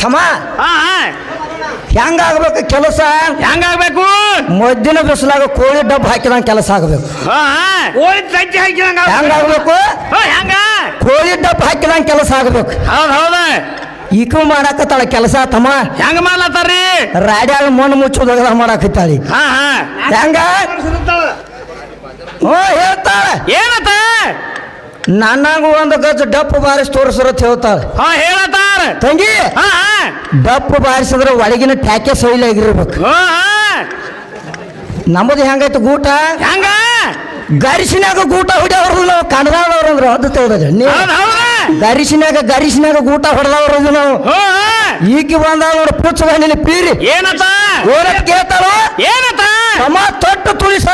ತಮ್ಮ ಹೆಂಗಾಗ್ಬೇಕು ಕೆಲಸ? ಹೆಂಗಾಗ್ಬೇಕು? ಮದ್ದಿನ ಬಿಸಿಲಾಗ ಕೋಳಿ ಡಬ್ಬ ಹಾಕಿದಂಗ ಕೆಲಸ ಆಗ್ಬೇಕು. ಕೋಳಿ ತಜ್ಜಿ ಹಾಕಿದಂಗ ಹೆಂಗಾಗ್ಬೇಕು? ಹೆಂಗ ಕೋಳಿ ಡಬ್ಬ ಹಾಕಿದಂಗ ಕೆಲಸ ಆಗ್ಬೇಕು. ಹೌದ್ ಹೌದ. ಈಕ ಮಾಡಾಕತ್ತಾಳ ಕೆಲಸ ತಮ್ಮ. ಹೆಂಗ ಮಾಡ್ಲತ್ತಾರ್ರಿ? ರಾಡ್ಯಾಗ ಮಣ್ಣು ಮುಚ್ಚೋದಾಗ ಮಾಡಾಕತ್ತಾಳಿ. ಹೆಂಗ ಹೇಳ್ತಾಳ ಏನತ್ತ? ನನ್ನಾಗ ಒಂದು ಗಜ ಡಪ್ಪು ಬಾರಿಸಿ ತೋರಿಸ್ರತ್ ಹೇಳ್ತಾಳ. ಹೇಳತ್ತಾರ ತಂಗಿ. ಡಪ್ಪು ಬಾರಿಸಿದ್ರೆ ಒಳಗಿನ ಟ್ಯಾಕೆ ಸೈಲಾಗಿರ್ಬೇಕು. ನಮ್ಮದು ಹೆಂಗೈತೆ ಗೂಟ? ಹೆಂಗ ಗರಿಸಿನಾಗ ಗೂಟ ಹೊಡೆಯವ್ರದು ನಾವು ಕನ್ನಡದವ್ರು ಅಂದ್ರೆ ಅದು ತಿಳಿದ ಗರಿಸಿನಾಗ ಗೂಟ ಹೊಡೆದವ್ರದು ನಾವು. ಈಕಿ ಬಂದ ನೋಡು ಪುಚ್ಚ ನಿನ್ನ ಪೀರಿ. ಏನತ್ತ? ಓರತ್ ಕೇಳ್ತಾಳ. ಏನತ್ತ? ತಮ್ಮ ತೊಟ್ಟು ತುಳಿಸ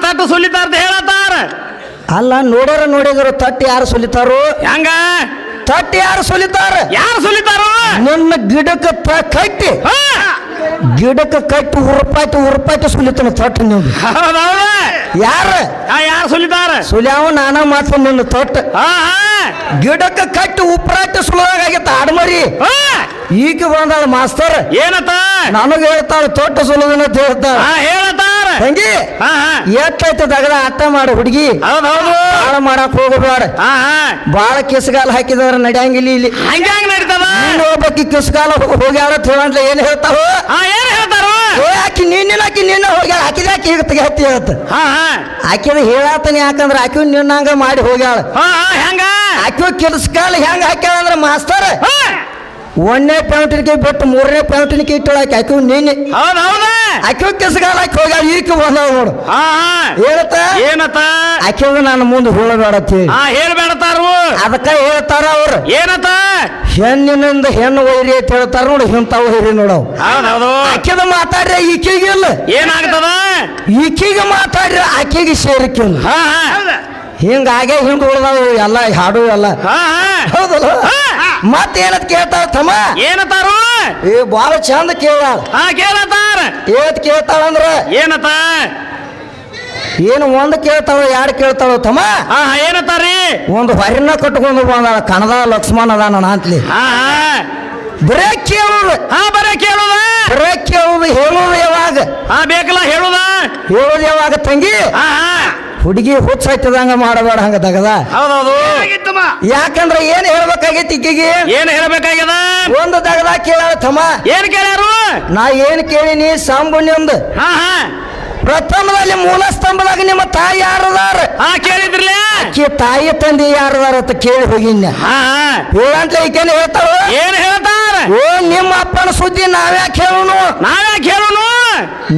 ತಟ್ಟು ಸುಲಿತಾರ ಹೇಳತ್ತಾರ. ಅಲ್ಲ ನೋಡಿದ್ರು ತಟ್ಟು ಯಾರು ಸುಲಿತಾರು? ಹೆಂಗ ತಟ್ಟು ಯಾರು ಸುಲಿತಾರ? ಯಾರು ಸುಲಿತಾರು? ನನ್ನ ಗಿಡಕ್ಕೆ ಕಟ್ಟಿ ಉರುಪಾಯ್ತು ಸುಲಿತಾನ ತಟ್ಟು. ನೀವು ಯಾರು ಸುಲಿತಾರ? ಸುಲಿಯಾವ ನಾನ ಮಾತ್ರ ನಿನ್ನ ತೊಟ್ಟು ಗಿಡಕ್ಕೆ ಕಟ್ಟಿ ಉಪ್ರಾಯ್ತು ಸುಲಿದಾಗೈತ ಆಡ್ಮರಿ. ಈಗ ಬಂದಾಳ ಮಾಸ್ತರ್. ಏನತ್ತ? ನನಗೆ ಹೇಳ್ತಾಳ ತೊಟ್ಟು ಸುಲಿದನ ಹೇಳ್ತಾಳ. ಹೇಳತ್ತಾರ ತಂಗಿ. ಎಟ್ಟೈತೆ ದಗದ ಅಟ್ಟ ಮಾಡ ಹುಡುಗಿ. ಬಾಳ ಮಾಡಕ್ ಹೋಗಬೇಡ. ಬಾಳ ಕಿಸ್ಗಾಲ ಹಾಕಿದವ್ರ ನಡ್ಯಾಂಗಿಲ್ಲ ಇಲ್ಲಿ. ಹಂಗ್ಯಾಂಗ ನಡೀತದ? ಒಬ್ಬಾಕಿ ಕಿಸ್ಗಾಲ ಹೋಗ್ಯಾಳ ಹೇಳಂತ ಏನ್ ಹೇಳ್ತಾವ? ಏನ್ ಹೇಳ್ತಾರ? ಆಕಿ ನಿನ್ನ ಹೋಗ್ಯಾಳ. ಹಾಕಿದ ಆಕಿ ಈಗ ತೆಗೆತಿ ಹೇಳ್ತ. ಆಕಿನ ಹೇಳಾತನಿ ಯಾಕಂದ್ರ ಆಕಿ ನಿನ್ನಂಗ ಮಾಡಿ ಹೋಗ್ಯಾಳ. ಹೆಂಗ ಆಕಿ ಕಿಸ್ಗಾಲ ಹೆಂಗ ಹಾಕ್ಯಾಳ ಅಂದ್ರ ಮಾಸ್ತರ್ ಒಂದನೇ ಪ್ಯಾಂಟಿನಿಕೆ ಬಿಟ್ಟು ಮೂರನೇ ಪ್ಯಾಂಟಿನಿಕೆ ಇಟ್ಟಳ ಆಕಿ ನಿನ್ನೆ. ಆಕಿ ಕಿಸ್ಗಾಲ ಹಾಕಿ ಹೋಗ್ಯಾಳ. ಈಕ ಬಂದಾವ ನೋಡು. ಹೇಳ್ತ ಏನತ್ತ? ಆಕಿ ನಾನು ಮುಂದೆ ಹೋಗಬೇಡ ಅಂತ ಹೇಳಿ ಹೇಳ್ಬೇಡತಾರು. ಅದಕ್ಕ ಹೇಳ್ತಾರ ಅವ್ರು. ಏನತ್ತ? ಹೆಣ್ಣಿನಿಂದ ಹೆಣ್ಣು ವೈರಿ ಅಂತ ಹೇಳ್ತಾರ ನೋಡಿ. ಇಂತಾವ ವೈರಿ ನೋಡವ್. ಆಕೆದ ಮಾತಾಡ್ರೆ ಈಕಿಗಿಲ್ಲ. ಏನಾಗ್ತದ? ಈಕಿಗೆ ಮಾತಾಡ್ರೆ ಆಕೆಗೆ ಸೇರಿಕಿಲ್ಲ. ಹಿಂಗಾಗೆ ಹಿಂಗ ಉಳ್ದಾವ ಎಲ್ಲ ಹಾಡು ಎಲ್ಲ. ಹೌದಲ್ಲ? ಮತ್ತೇನತ್ ಕೇಳ್ತಾಳ ತಮ್ಮ? ಏನತ್ತಾರು? ಬಾಳ ಚಂದ ಕೇಳಾಳ. ಕೇಳತ್ತಾರ. ಏತ್ ಕೇಳ್ತಾಳಂದ್ರ ಏನತ್ತ? ಏನು ಒಂದು ಕೇಳ್ತಾವ ಎರಡು ಕೇಳ್ತಾವ ತಮ್ಮ. ಏನತ್ತಾರಿ? ಒಂದು ಹೊರಿನ ಕಟ್ಕೊಂಡು ಬಂದಾಳ. ಕಣದ ಲಕ್ಷ್ಮಣ ಅದಾನ ಅಂತಲಿ. ಬರೇ ಕೇಳುದು. ಬರೇ ಕೇಳುದ. ಬರೇ ಕೇಳುದು. ಹೇಳುದು ಯಾವಾಗ? ಬೇಕಲ್ಲ ಹೇಳುದ. ಹೇಳುದು ಯಾವಾಗ ತಂಗಿ? ಹುಡುಗಿ ಹುಚ್ಚಾಯ್ತದಂಗ ಮಾಡಬೇಡ ಹಂಗ ತಗದ. ಹೌದೌದು. ಯಾಕಂದ್ರೆ ಏನ್ ಹೇಳ್ಬೇಕಾಗೈತಿ ಈಕಿಗೆ? ಏನ್ ಹೇಳ್ಬೇಕಾಗ್ಯದ? ಒಂದು ತಗದ ಕೇಳ ತಮ್ಮ. ಏನ್ ಕೇಳ್ಯಾರು? ನಾ ಏನ್ ಕೇಳಿನಿ ಸಾಂಬುಣ್ಯಂದು. ಪ್ರಥಮದಲ್ಲಿ ಮೂಲ ಸ್ತಂಭದಾಗ ನಿಮ್ಮ ತಾಯಿ ಯಾರದಾರ? ಕೇಳಿದ್ರಲ್ಲ. ತಾಯಿ ತಂದೆ ಯಾರದಾರ ಅಂತ ಕೇಳಿ ಹೋಗಿನ. ಹೇಳಂತ ಈಕೇನು ಹೇಳ್ತಾರ? ಏನ್ ಹೇಳ್ತಾರ? ಓ ನಿಮ್ಮ ಅಪ್ಪನ ಸುದ್ದಿ ನಾವ್ಯಾಕೆ ಹೇಳುನು?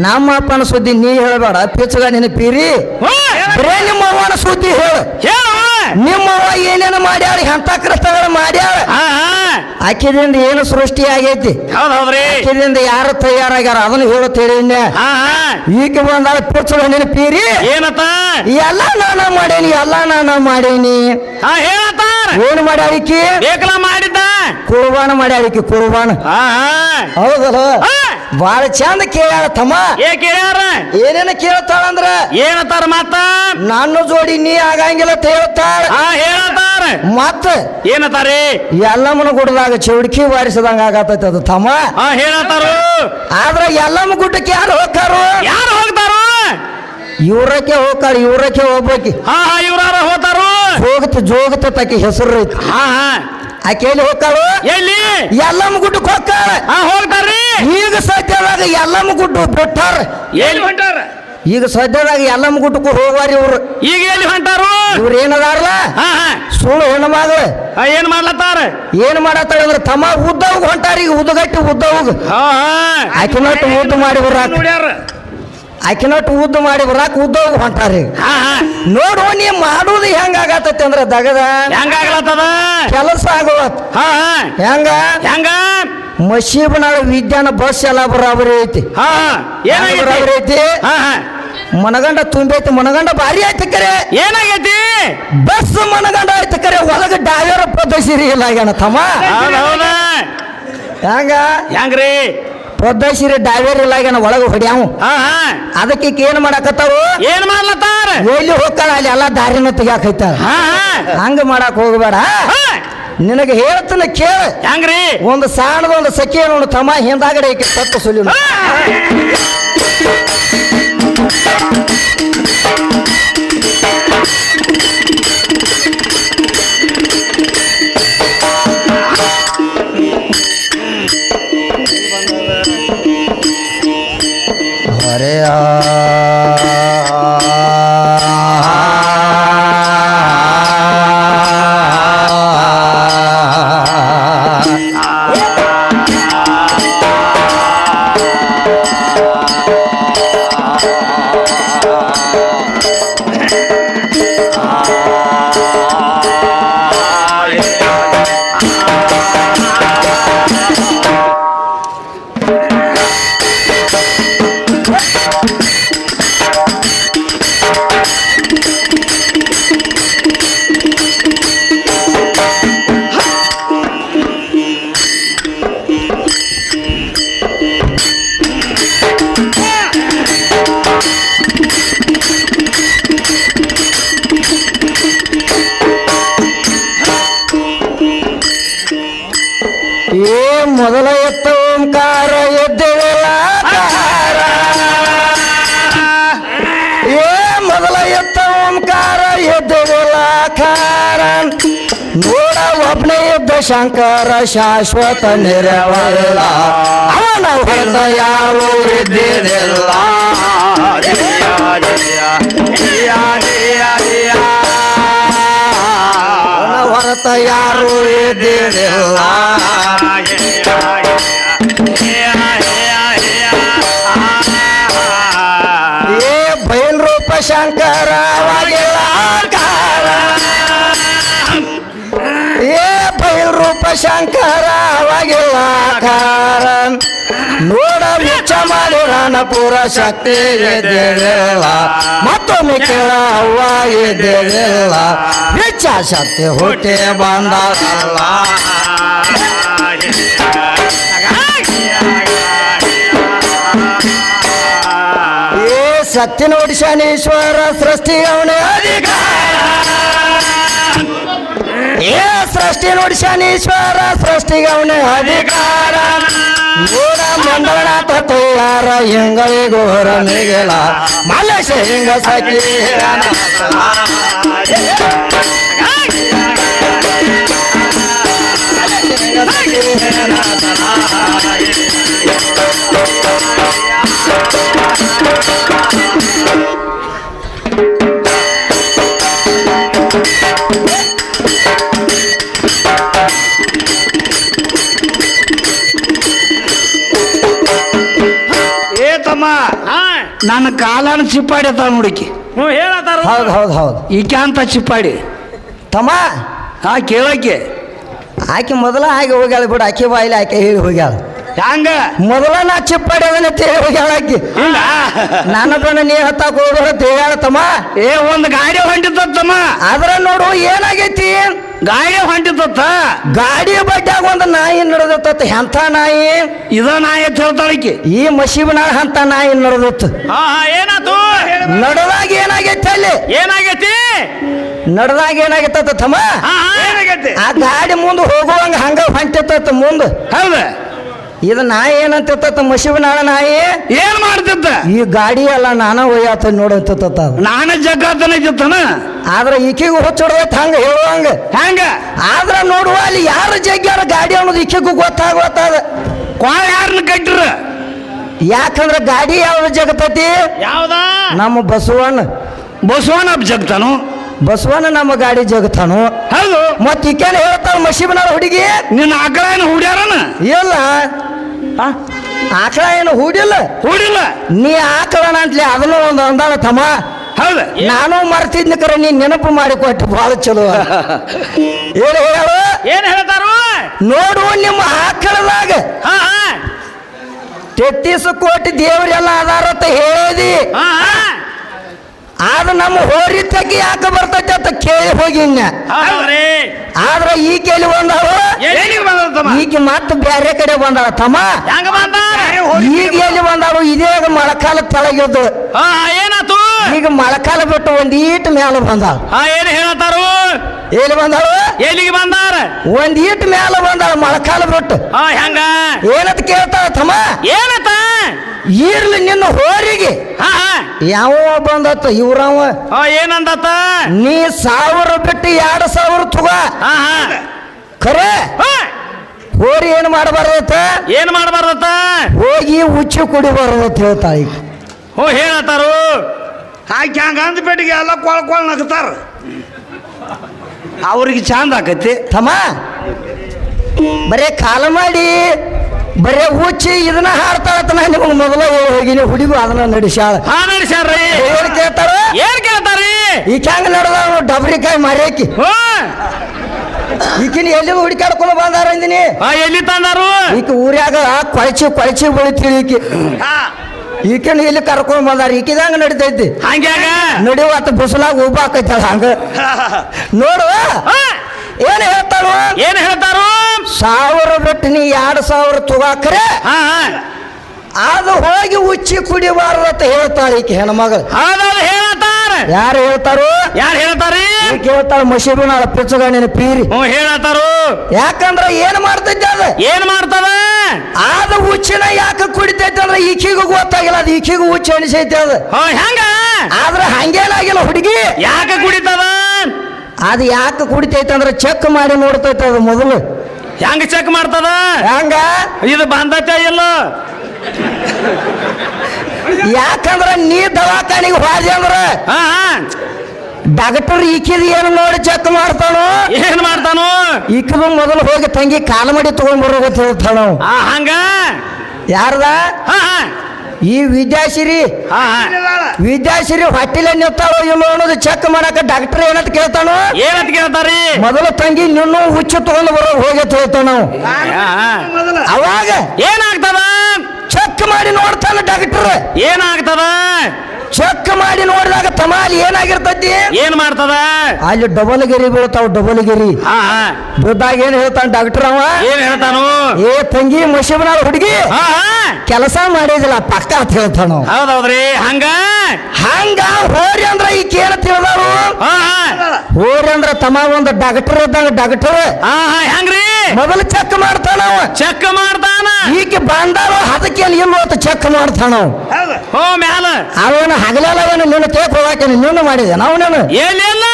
ನಮ್ಮ ಅಪ್ಪನ ಸುದ್ದಿ ನೀ ಹೇಳಬೇಡ. ಪಿಚ್ಚಗ ನೆನಪಿರಿ. ಬರೇ ನಿಮ್ಮ ಅವ್ವನ ಸುದ್ದಿ ಹೇಳು. ನಿಮ್ಮವ್ವ ಏನೇನು ಮಾಡ್ಯಾಳ, ಎಂತ ಕೃತ್ಯಗಳು ಮಾಡ್ಯಾಳ, ಆಕಿದಿಂದ ಏನು ಸೃಷ್ಟಿ ಆಗೈತಿ, ಆಕಿದಿಂದ ಯಾರು ತಯಾರಾಗ್ಯಾರ ಅದನ್ನು ಹೇಳುತ್ತ ಹೇಳಿ. ಈಗ ಬಂದಾಳ ಪಿಚ್ಚಗ ನೆನಪಿರಿ. ಏನತ್ತ? ಎಲ್ಲ ನಾನ ಮಾಡೇನಿ, ಎಲ್ಲ ನಾನ ಮಾಡೇನಿ. ಏನು ಮಾಡ್ಯಾಳಿಕಿ? ಬೇಕಲ ಮಾಡಿದ್ದ ಕುರ್ಬಾನ ಮಾಡ್ಯಾಳಿಕಿ, ಕುರ್ಬಾನ. ಹೌದಲ್ಲ? ಬಾಳ ಚಂದ ಕೇಳ್ಯಾಳ ತಮ್ಮ. ಕೇಳ್ಯಾರ? ಏನೇನ ಕೇಳ್ತಾಳಂದ್ರ ಏನತ್ತಾರ? ಮತ್ತ ನನ್ನ ಜೋಡಿ ನೀ ಆಗಂಗಿಲ್ಲ ಅಂತ ಹೇಳ್ತಾಳ. ಹೇಳ್ತಾರ. ಮತ್ತ ಏನತ್ತಾರಿ? ಎಲ್ಲಮ್ಮನ ಗುಡ್ಡದಾಗ ಚೌಡಿಕಿ ಬಾರಿಸದಂಗ ಆಗತೈತಿ ಅದು ತಮ್ಮ. ಹೇಳತ್ತಾರು. ಆದ್ರ ಎಲ್ಲಮ್ಮ ಗುಡ್ಡಕ್ಕೆ ಯಾರು ಹೋಗ್ತಾರು? ಯಾರು ಹೋಗ್ತಾರು? ಇವ್ರಕ್ಕೆ ಹೋಗ್ತಾರ. ಇವ್ರಕ್ಕೆ ಹೋಗ್ಬೇಕಿ. ಇವ್ರಾರ ಹೋಗ್ತಾರು. ಜೋಗತ ತಾಕಿ ಹೆಸರು ಐತಿ. ಆಕೆ ಎಲ್ಲಿ ಹೋಗ್ತಾಳು? ಎಲ್ಲಿ? ಎಲ್ಲಮ್ಮ ಗುಡ್ಡಕ್ಕೆ ಹೋಗ್ತಾಳ. ಹೋಗ್ತಾರ್ರಿ. ಈಗ ಸದ್ಯದಾಗ ಎಲ್ಲಮ್ಮ ಗುಡ್ಡು ಬಿಟ್ಟಾರ. ಎಲ್ಲಿ ಹೊಂಟಾರ? ಈಗ ಸದ್ಯದಾಗ ಎಲ್ಲಮ್ಮ ಗುಡ್ಡಕ್ಕೂ ಹೋಗ್ವಾರಿ ಇವ್ರು. ಈಗ ಎಲ್ಲಿ ಹೊಂಟಾರು? ಇವ್ರು ಏನದಾರಲ್ಲ ಸುಳ್ಳು ಹೆಣ್ಣು ಮಗಳು. ಏನ್ ಮಾಡ್ಲತ್ತಾರ? ಏನ್ ಮಾಡತ್ತಾಳ ಅಂದ್ರೆ ತಮ್ಮ ಉದ್ದವ್ಗ ಹೊಂಟಾರ. ಈಗ ಉದ್ದಗಟ್ಟಿ ಉದ್ದವ್ಗ ಆಕಿನಟ್ಟು ಉದ್ದು ಮಾಡಿ ಬರಾಕ, ಆಕಿನಟ್ಟು ಉದ್ದು ಮಾಡಿ ಬರಾಕ ಉದ್ದವ್ಗ ಹೊಂಟಾರಿ. ನೋಡು ನೀ ಮಾಡುದು ಹೆಂಗಾಗತೈತಿ ಅಂದ್ರ ದಗದ ಹೆಂಗಾಗ್ಲತ್ತದ ಕೆಲಸ ಆಗೋತ್. ಹೆಂಗ ಹೆಂಗ ಮಸೀಬನಾಳ ವಿದ್ಯಾನ ಬಸ್ ಎಲ್ಲ ಬರಾಬರಿ ಐತಿ. ಬರಾಬರಿ ಐತಿ. ಮನಗಂಡ ತುಂಬೈತಿ. ಮನಗಂಡ ಭಾರಿ ಐತಿ ಕರೆ. ಏನಾಗೈತಿ? ಬಸ್ ಮನಗಂಡ ಐತಿ ಕರೆ. ಒಳಗ ಡ್ರೈವರ್ ಪದ್ಧತಿ ಇಲ್ಲ ಆಗ್ಯಾನ ತಮ್ಮ. ಹೆಂಗ ಹೆಂಗ್ರಿ? ಪೊದ್ದಸಿರಿ ಡಾವೇರ್ ಇಲ್ಲಾಗೇನ ಒಳಗೆ ಹೊಡ್ಯಾವು ಹಾ ಹಾ ಅದಕ್ಕೆ ಈಕಿ ಏನ್ ಮಾಡಾಕತ್ತಾವು ಏನ್ ಮಾಡ್ಲತ್ತಾರ ಎಲ್ಲಿ ಹೋಗ್ತಾಳ ಅಲ್ಲಿ ಎಲ್ಲಾ ದಾರಿನ ತೆಗ್ಯಾಕೈತಾಳ ಹಾ ಹಂಗ ಮಾಡಕ್ ಹೋಗಬೇಡ ಹಾ ನಿನಗೆ ಹೇಳ್ತಾನೆ ಕೇಳ ಹೆಂಗ್ರಿ ಒಂದು ಸಾಣದ ಒಂದು ಸಖಿ ನೋಡು ತಮ್ಮ ಹಿಂದಾಗಡೆ ಈಕಿ ತತ್ತು ಸುಲಿ ಅರೆ ಏ ಮೊದಲ ಎತ್ತ ಓಂಕಾರ ಎದ್ದೇಳ ಏ ಮೊದಲ ಎತ್ತ ಓಂಕಾರ ಎದ್ದೇಳ ಖಾರ ನೋಡ ಒಬ್ಬನೇ ಎದ್ದ ಶಂಕರ ಶಾಶ್ವತ ನಿರವಲ್ಲ ಅವನ ಹೊರತ ಯಾರು ಎದ್ದಿರಲ್ಲ ಅವನ ಹೊರತ ಯಾರು ಎದ್ದಿರಲ್ಲ ಏ ಬಯಲ್ ರೂಪ ಶಂಕರ ಅವಾಗಿಲ್ಲ ಏ ಬಯಲ್ ರೂಪ ಶಂಕರ ಅವಾಗಿಲ್ಲ ನೋಡ ಮುಚ್ಚ ಮಾಡಿ ರಾಣಪುರ ಶಕ್ತಿ ಎದ್ದೇಳಿಲ್ಲ ಮತ್ತೊಮ್ಮೆ ಕೇಳ ಅವ್ವ ಎದ್ದೇಳಿಲ್ಲ ಇಚ್ಛಾ ಶಕ್ತಿ ಹುಟ್ಟಿ ಬಂದಲ್ಲ ಏ ಸತ್ಯ ನೋಡಿ ಶನೀಶ್ವರ ಸೃಷ್ಟಿ ಅವನೇ ಅಧಿಕಾರ ಏ ಸೃಷ್ಟಿ ನೋಡಿ ಶನೀಶ್ವರ ಸೃಷ್ಟಿಗೆ ಅವನೇ ಅಧಿಕಾರ ನೋಡ ಮಂಡಳನಾಥ ತಯಾರ ಹಿಂಗಳಿಗೋರ ಮಿಗಿಲ ಮಲೇಶ ಹಿಂಗ ಸಖಿ ಏ ತಮ್ಮ ನನ್ನ ಕಾಲನ ಚಿಪ್ಪಾಡಿ ಅತ್ತ ನೋಡಿಕಿ ಹೇಳತ್ತಾರ ಹೌದು ಹೌದು ಹೌದು ಈಕೆ ಅಂತ ಚಿಪ್ಪಾಡಿ ತಮ್ಮ ಹಾ ಕೇಳಕ್ಕೆ ಆಕೆ ಮೊದಲ ಹಾಗೆ ಹೋಗ್ಯಾಳ ಬಿಡು ಆಕೆ ಬಾಯಿಲಿ ಆಕೆ ಹೇಳಿ ಹೋಗ್ಯಾಳ ಹಂಗ ಮೊದಲ ನಾ ಚಿಪ್ಪಾಡಿ ಅದನ್ನ ಹೇಳಿ ಹೋಗ್ಯಾಳ ಆಕೆ ಹಿಂಗ ನನ್ನ ಬಣ್ಣ ನೀ ಹತ್ತಾಕ ಹೋಗ್ಬೇಡ ಅಂತ ಹೇಳ್ಯಾಳ ತಮ್ಮ ಏ ಒಂದ್ ಗಾಡಿ ಹೊಂಟಿತ್ತಮ್ಮ ಆದ್ರ ನೋಡು ಏನಾಗೈತಿ ಗಾಡಿ ಹೊಂಟಿತ್ತ ಗಾಡಿ ಬಡ್ಡ್ಯಾಗ ಒಂದು ನಾಯಿ ನಡೆದತ್ತ ಎಂಥ ನಾಯಿ ಇದ ನಾಯಿ ಅಂತ ಹೇಳ್ತಾಳಕಿ ಈ ಮಸೀಬನ ಅಂತ ನಾಯಿ ನಡೆದತ್ತು ಹಾ ಏನಾತು ನಡೆದಾಗ ಏನಾಗೈತಿ ಅಲ್ಲಿ ಏನಾಗೈತಿ ನಡೆದಾಗ ಏನಾಗೈತ ತಮ್ಮ ಏನಾಗೈತಿ ಆ ಗಾಡಿ ಮುಂದೆ ಹೋಗುವಂಗ ಹಂಗ ಹೊಂಟಿತ್ತ ಮುಂದೆ ಹೌದ ಇದು ನಾಯಿ ಏನಂತ ಮಸೀಬನಾಳ ನಾಯಿ ಏನ್ ಮಾಡ್ತಿದ್ದ ಈ ಗಾಡಿ ಎಲ್ಲ ನಾನ ಒಯ್ಯಾತ ನೋಡಂತ ನಾನ ಜಗ್ಗಾತನ ಆದ್ರ ಈಕೆಗೂ ಹುಚ್ಚೊಡ್ದೈತ್ ಹಂಗ ಹೇಳುವಂಗ ಹೆಂಗ ಆದ್ರ ನೋಡುವ ಅಲ್ಲಿ ಯಾರ ಜಗ್ಗ್ಯಾರ ಗಾಡಿ ಅನ್ನೋದು ಈಕೆಗೂ ಗೊತ್ತಾಗತ್ತದ ಕ್ವಾಳ ಯಾರನ್ನ ಕಟ್ಟಿರ ಯಾಕಂದ್ರ ಗಾಡಿ ಯಾವ್ದು ಜಗತೈತಿ ಯಾವ್ದ ನಮ್ಮ ಬಸವಣ್ಣ ಜಗ್ತಾನು ಬಸವಣ್ಣ ನಮ್ಮ ಗಾಡಿ ಜಗತಾನು ಹೌದು ಮತ್ ಈಕೇನ್ ಹೇಳ್ತಾಳ ಮಸೀಬನಾಳ ಹುಡುಗಿ ನಿನ್ನ ಆಕಳ ಏನು ಹುಡ್ಯಾರನ ಇಲ್ಲ ಆಕಳ ಏನು ಹೂಡಿಲ್ಲ ನೀ ಆಕಳನ ಅಂತಲೇ ಅದನ್ನು ಒಂದು ಅಂದಾಳ ತಮ್ಮ ಹೌದ ನಾನು ಮರ್ತಿದ್ನ ಕರೆ ನೀ ನೆನಪು ಮಾಡಿ ಕೊಟ್ಟು ಬಹಳ ಚಲೋ ಏನು ಹೇಳು ಏನ್ ಹೇಳ್ತಾರು ನೋಡು ನಿಮ್ಮ ಆಕಳದಾಗ 33 ಕೋಟಿ ದೇವರೆಲ್ಲ ಅದಾರತ್ತ ಹೇಳಿದಿ ಆದ ನಮ್ಮ ಹೋರಿ ತೆಗಿ ಯಾಕೆ ಬರ್ತೈತೆ ಅಂತ ಕೇಳಿ ಹೋಗಿ ಆದ್ರ ಈಕೆಲ್ಲಿ ಬಂದಾಳು ಈಕೆ ಮತ್ತೆ ಬೇರೆ ಕಡೆ ಬಂದಾಳ ತಮ್ಮ ಈಗ ಎಲ್ಲಿ ಬಂದಾಳು ಇದೇಗ ಮಳೆಕಾಲ ತೆಳಗಿದ್ದು ಹಾ ಏನಾತು ಈಗ ಮಳೆಕಾಲ ಬಿಟ್ಟು ಒಂದ್ ಈಟ್ ಮ್ಯಾಲ ಬಂದಾಳ ಹಾ ಏನ್ ಹೇಳತ್ತಾರು ಎಲ್ಲಿ ಬಂದಾಳು ಎಲ್ಲಿಗೆ ಬಂದಾರ ಒಂದ್ ಈಟ್ ಮ್ಯಾಲ ಬಂದಾಳ ಮಳೆಕಾಲ ಬಿಟ್ಟು ಹಾ ಹೆಂಗ ಏನಂತ ಕೇಳ್ತಾಳ ತಮ್ಮ ಏನತ್ತ ಇರ್ಲಿ ನಿನ್ನ ಹೋರಿಗೆ ಹಾ ಹಾ ಯಾವ ಬಂದತ್ತ ಇವ್ರವ ಹಾ ಏನಂದತ್ತ ನೀ 1000 ಬಿಟ್ಟು 2000 ತಗೋ ಹಾ ಹಾ ಖರೆ ಹಾ, ಹೋರಿ ಏನ್ ಮಾಡಬಾರ್ದತ್ತ ಏನ್ ಮಾಡ್ಬಾರ್ದತ್ತ ಹೋಗಿ ಉಚ್ಚಿ ಕುಡಿಬಾರ್ದತ್ತ ಹೇಳ್ತಾಳ ಈಗ ಹೋ ಹೇಳತ್ತಾರು ಹಾಕಿ ಹಂಗ ಅಂದ್ಬಿಟ್ಟಿಗೆ ಎಲ್ಲ ಕೊಳ್ ನಗ್ತಾರ ಅವ್ರಿಗೆ ಚಂದ ಆಕತಿ ತಮ್ಮ ಬರೇ ಕಾಲ ಮಾಡಿ ಬರೇ ಹುಚ್ಚಿ ಇದನ್ನ ಹಾಡ್ತಾಳತ್ತ ನಾ ನಿಮಗೆ ಮೊದಲ ಹೋಗಿನಿ ಹುಡುಗು ಅದನ್ನ ನಡೆಸ್ಯಾಳ ಹಾ ನಡ್ಸ್ಯಾರ್ರಿ ಏನ್ ಕೇಳ್ತಾರ ಏನ್ ಕೇಳ್ತಾರಿ ಈಗ ಹೆಂಗ ನಡೆದ ಡಬ್ರಿಕಾಯಿ ಮಾರ್ಯಾಕಿ ಹೋ ಈಕಿನ ಎಲ್ಲಿ ಹುಡುಕಾಡ್ಕೊಂಡು ಬಂದಾರ ಅಂದಿನಿ ಹಾ ಎಲ್ಲಿ ತಂದಾರು ಈಕ ಊರ್ಯಾಗ ಕೊಳಚಿ ಬಳಿತೀವಿ ಈಕಿನ ಇಲ್ಲಿ ಕರ್ಕೊಂಡ್ ಬಂದಾರ ಈಕಿದಂಗ ನಡಿತೈತಿ ಹಂಗ್ಯಾಗ ನಡಿವತ್ತ ಬಿಸಿಲಾಗ ಉಬ್ಬ ಆಕೈತಳ ಹಂಗ ನೋಡು ಹಾ, ಏನ್ ಹೇಳ್ತಾಳು ಏನ್ ಹೇಳ್ತಾರು 1000 ಬಿಟ್ಟು ನೀ 2000 ತಗೋಕ್ರೆ ಹಾ ಹಾ ಅದು ಹೋಗಿ ಉಚ್ಚಿ ಕುಡಿಬಾರ್ದತ್ತ ಹೇಳ್ತಾಳ ಈಕೆ ಹೆಣ್ಮಗಳು ಹೌದೌದು ಹೇಳತ್ತಾರ ಯಾರು ಹೇಳ್ತಾರು ಯಾರು ಹೇಳ್ತಾರಿ ಈಕೆ ಹೇಳ್ತಾಳ ಮಸೀಬಿನಾಳ ಪಿಚ್ಚಗಾಣಿನ ಪೀರಿ ಹ್ಞೂ ಹೇಳತ್ತಾರು ಯಾಕಂದ್ರ ಏನ್ ಮಾಡ್ತೈತಿ ಅದ ಏನ್ ಮಾಡ್ತದ ಆದ ಹುಚ್ಚಿನ ಯಾಕೆ ಕುಡಿತೈತಿ ಅಂದ್ರೆ ಈಕಿಗೂ ಗೊತ್ತಾಗಿಲ್ಲ ಅದು ಈಕಿಗೂ ಹುಚ್ಚಿ ಅನಿಸೈತಿ ಅದು ಹೋ ಹೆಂಗ ಆದ್ರೆ ಹಂಗೇನಾಗಿಲ್ಲ ಹುಡುಗಿ ಯಾಕೆ ಕುಡಿತದ ಅದು ಯಾಕೆ ಕುಡಿತೈತಿ ಅಂದ್ರೆ ಚೆಕ್ ಮಾಡಿ ನೋಡ್ತೈತಿ ಅದು ಮೊದಲು ಹೆಂಗ ಚೆಕ್ ಮಾಡ್ತದ ಹಂಗ ಇದು ಬಂದತ್ತ ಇಲ್ಲ ಯಾಕಂದ್ರ ನೀ ದವಾಖಾನಿಗೆ ಹೋದಿ ಅಂದ್ರ ಹಾ ಹಾ ಡಾಕ್ಟರ್ ಈಕಿದ ಏನು ನೋಡಿ ಚೆಕ್ ಮಾಡ್ತಾನೋ ಏನ್ ಮಾಡ್ತಾನು ಈಕಿದು ಮೊದಲು ಹೋಗಿ ತಂಗಿ ಕಾಲ ಮಾಡಿ ತಗೊಂಡ್ ಬರೋಗತ್ತ ಹೇಳ್ತಾನ ಹಾ ಹಂಗ ಯಾರದ ಹಾ ಹಾ ಈ ವಿದ್ಯಾಶ್ರೀ ಹಾ ಹಾ ವಿದ್ಯಾಶ್ರೀ ಹೊಟ್ಟಿಲೆ ನಿಂತಾಳೋ ಇಲ್ಲೋ ಅನ್ನೋದು ಚೆಕ್ ಮಾಡಕ ಡಾಕ್ಟರ್ ಏನಂತ ಕೇಳ್ತಾನೋ ಏನಂತ ಕೇಳ್ತಾರಿ ಮೊದಲು ತಂಗಿ ನಿನ್ನೂ ಹುಚ್ಚು ತಗೊಂಡು ಬರೋ ಹೋಗತ್ ಹೇಳ್ತಾನ ಹಾ, ಹಾ. ಅವಾಗ ಏನಾಗ್ತದ ಚೆಕ್ ಮಾಡಿ ನೋಡ್ತಾನ ಡಾಕ್ಟರ್ ಏನಾಗ್ತದ ಚೆಕ್ ಮಾಡಿ ನೋಡಿದಾಗ ತಮಾಲಿ ಏನಾಗಿರ್ತೈತಿ ಏನ್ ಮಾಡ್ತದ ಅಲ್ಲಿ ಡಬಲ್ ಗೆರಿ ಬೀಳ್ತಾವ ಡಬಲ್ ಗೆರಿ ಹಾ ಹಾ ಬಿದ್ದಾಗ ಏನ್ ಹೇಳ್ತಾನ ಡಾಕ್ಟರ್ ಅವ ಏನ್ ಹೇಳ್ತಾನು ಏ ತಂಗಿ ಮಸೀಬನಾಳ ಹುಡುಗಿ ಹಾ ಹಾ ಕೆಲಸ ಮಾಡಿದಿಲ್ಲ ಪಕ್ಕ ಅಂತ ಹೇಳ್ತಾನ ಅವ. ಹೌದೌದ್ರಿ ಹಂಗ ಹಂಗ ಹೋರಿ ಅಂದ್ರ ಈಕೆ ಏನ ತಿಳಿದಾರು ಹಾ ಹಾ ಹೋರಿ ಅಂದ್ರ ತಮ್ಮ ಒಂದು ಡಾಕ್ಟರ್ ಇದ್ದಂಗ ಡಾಕ್ಟರ್ ಹಾ ಹಾ ಹೆಂಗ್ರಿ ಮೊದಲು ಚೆಕ್ ಮಾಡ್ತಾನ ಅವ ಚೆಕ್ ಮಾಡ್ತಾನ ಈಕೆ ಬಂದಾರೋ ಅದಕ್ಕೆ ಇಲ್ಲ ಅಂತ ಚೆಕ್ ಮಾಡ್ತಾನ ಅವ. ಹೌದು ಹೋ ಮ್ಯಾಲ ಅವನ ಹಗಲೆಲ್ಲ ಏನು ನಿನ್ನ ಕೇಕ್ ಹೋಗಾಕ ನಿನ್ನ ಮಾಡಿದೆ ನಾವು ನಾನು ಎಲ್ಲಿಲ್ಲ